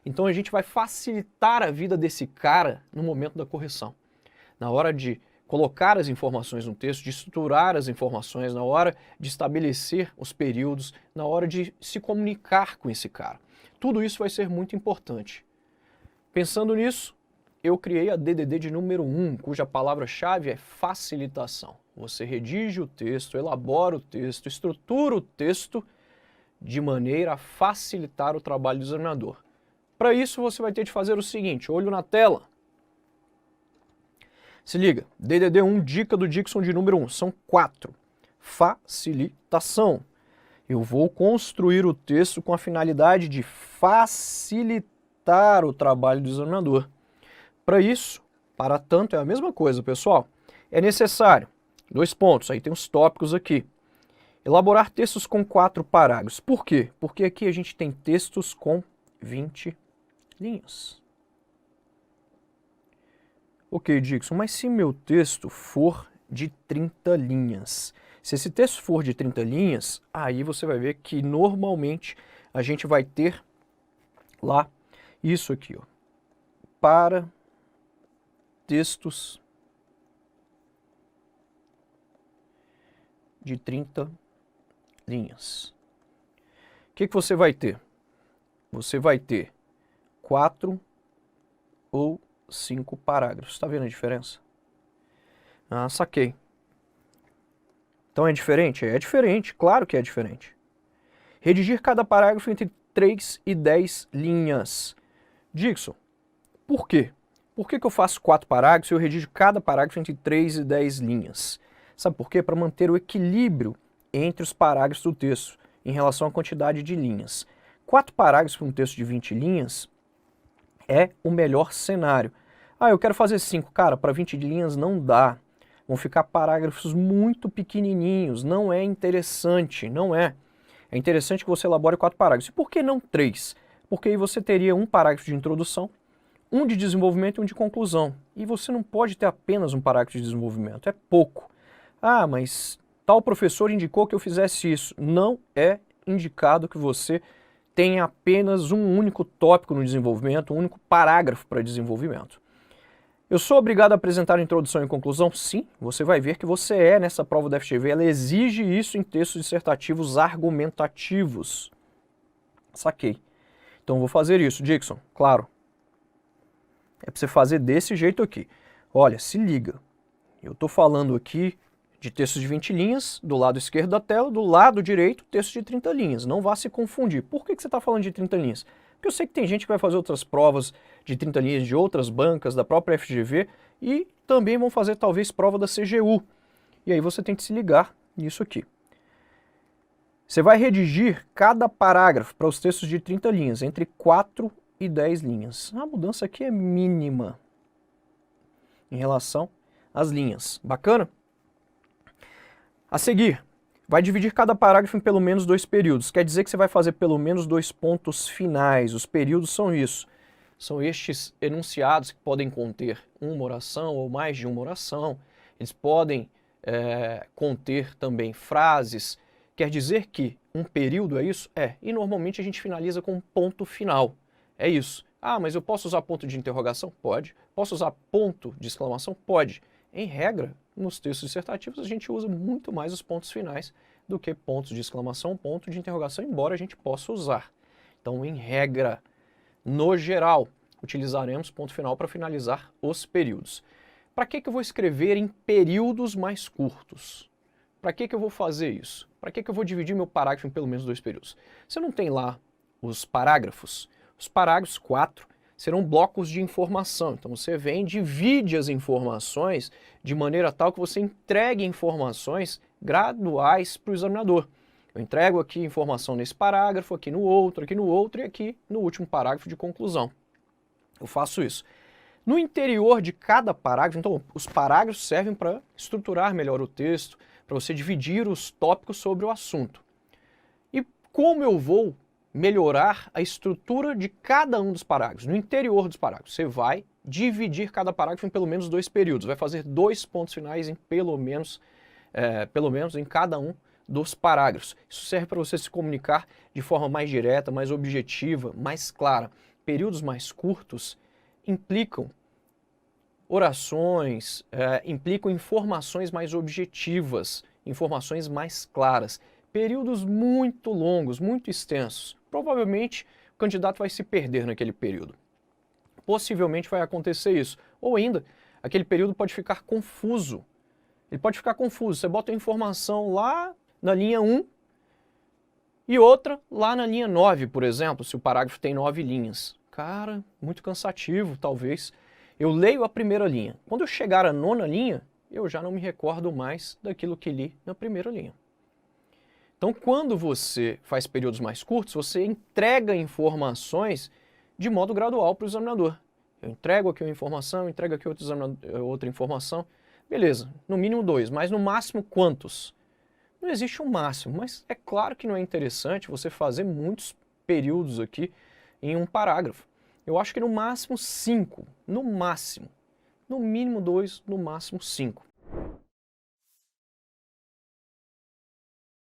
Então a gente vai facilitar a vida desse cara no momento da correção. Na hora de colocar as informações no texto, de estruturar as informações, na hora de estabelecer os períodos, na hora de se comunicar com esse cara. Tudo isso vai ser muito importante. Pensando nisso, eu criei a DDD de número 1, cuja palavra-chave é facilitação. Você redige o texto, elabora o texto, estrutura o texto de maneira a facilitar o trabalho do examinador. Para isso, você vai ter de fazer o seguinte, olho na tela. Se liga, DDD 1, dica do Dixon de número 1, são 4. Facilitação. Eu vou construir o texto com a finalidade de facilitar o trabalho do examinador. Para isso, para tanto, é a mesma coisa, pessoal. É necessário, 2 pontos, aí tem os tópicos aqui. Elaborar textos com 4 parágrafos. Por quê? Porque aqui a gente tem textos com 20 linhas. Ok, Dixon, mas se meu texto for de 30 linhas? Se esse texto for de 30 linhas, aí você vai ver que normalmente a gente vai ter lá isso aqui, ó, para textos de 30 linhas. O que você vai ter? Você vai ter 4 ou 5 parágrafos. Está vendo a diferença? Ah, saquei. Então é diferente? É diferente, claro que é diferente. Redigir cada parágrafo entre 3 e 10 linhas. Dixon, por quê? Por que eu faço 4 parágrafos e eu redijo cada parágrafo entre 3 e 10 linhas? Sabe por quê? Para manter o equilíbrio entre os parágrafos do texto em relação à quantidade de linhas. 4 parágrafos para um texto de 20 linhas é o melhor cenário. Ah, eu quero fazer 5. Cara, para 20 linhas não dá. Vão ficar parágrafos muito pequenininhos. Não é interessante, não é. É interessante que você elabore 4 parágrafos. E por que não 3? Porque aí você teria um parágrafo de introdução, um de desenvolvimento e um de conclusão. E você não pode ter apenas um parágrafo de desenvolvimento. É pouco. Ah, mas tal professor indicou que eu fizesse isso. Não é indicado que você tenha apenas um único tópico no desenvolvimento, um único parágrafo para desenvolvimento. Eu sou obrigado a apresentar a introdução e conclusão? Sim, você vai ver que você é nessa prova da FGV, ela exige isso em textos dissertativos argumentativos. Saquei. Então vou fazer isso, Dixon, claro. É para você fazer desse jeito aqui. Olha, se liga, eu estou falando aqui de textos de 20 linhas, do lado esquerdo da tela, do lado direito, texto de 30 linhas. Não vá se confundir. Por que você está falando de 30 linhas? Porque eu sei que tem gente que vai fazer outras provas de 30 linhas de outras bancas, da própria FGV, e também vão fazer talvez prova da CGU. E aí você tem que se ligar nisso aqui. Você vai redigir cada parágrafo para os textos de 30 linhas, entre 4 e 10 linhas. A mudança aqui é mínima em relação às linhas. Bacana? A seguir, vai dividir cada parágrafo em pelo menos 2 períodos. Quer dizer que você vai fazer pelo menos 2 pontos finais. Os períodos são isso. São estes enunciados que podem conter uma oração ou mais de uma oração. Eles podem conter também frases. Quer dizer que um período é isso? É. E normalmente a gente finaliza com um ponto final. É isso. Ah, mas eu posso usar ponto de interrogação? Pode. Posso usar ponto de exclamação? Pode. Em regra, nos textos dissertativos a gente usa muito mais os pontos finais do que pontos de exclamação, ponto de interrogação, embora a gente possa usar. Então, em regra, no geral, utilizaremos ponto final para finalizar os períodos. Para que eu vou escrever em períodos mais curtos? Para que eu vou fazer isso? Para que eu vou dividir meu parágrafo em pelo menos 2 períodos? Você não tem lá os parágrafos? Os parágrafos 4 serão blocos de informação. Então você vem e divide as informações de maneira tal que você entregue informações graduais para o examinador. Eu entrego aqui informação nesse parágrafo, aqui no outro e aqui no último parágrafo de conclusão. Eu faço isso. No interior de cada parágrafo, então os parágrafos servem para estruturar melhor o texto, para você dividir os tópicos sobre o assunto. E como eu vou melhorar a estrutura de cada um dos parágrafos? No interior dos parágrafos, você vai dividir cada parágrafo em pelo menos 2 períodos, vai fazer 2 pontos finais em pelo menos em cada um dos parágrafos. Isso serve para você se comunicar de forma mais direta, mais objetiva, mais clara. Períodos mais curtos implicam orações, implicam informações mais objetivas, informações mais claras. Períodos muito longos, muito extensos, provavelmente o candidato vai se perder naquele período. Possivelmente vai acontecer isso. Ou ainda, aquele período pode ficar confuso. Ele pode ficar confuso. Você bota a informação lá na linha 1 e outra lá na linha 9, por exemplo, se o parágrafo tem 9 linhas. Cara, muito cansativo, talvez. Eu leio a primeira linha. Quando eu chegar à 9ª linha, eu já não me recordo mais daquilo que li na primeira linha. Então, quando você faz períodos mais curtos, você entrega informações de modo gradual para o examinador. Eu entrego aqui uma informação, entrego aqui outra informação. Beleza, no mínimo 2, mas no máximo quantos? Não existe um máximo, mas é claro que não é interessante você fazer muitos períodos aqui em um parágrafo. Eu acho que no máximo 5, no máximo. No mínimo 2, no máximo 5.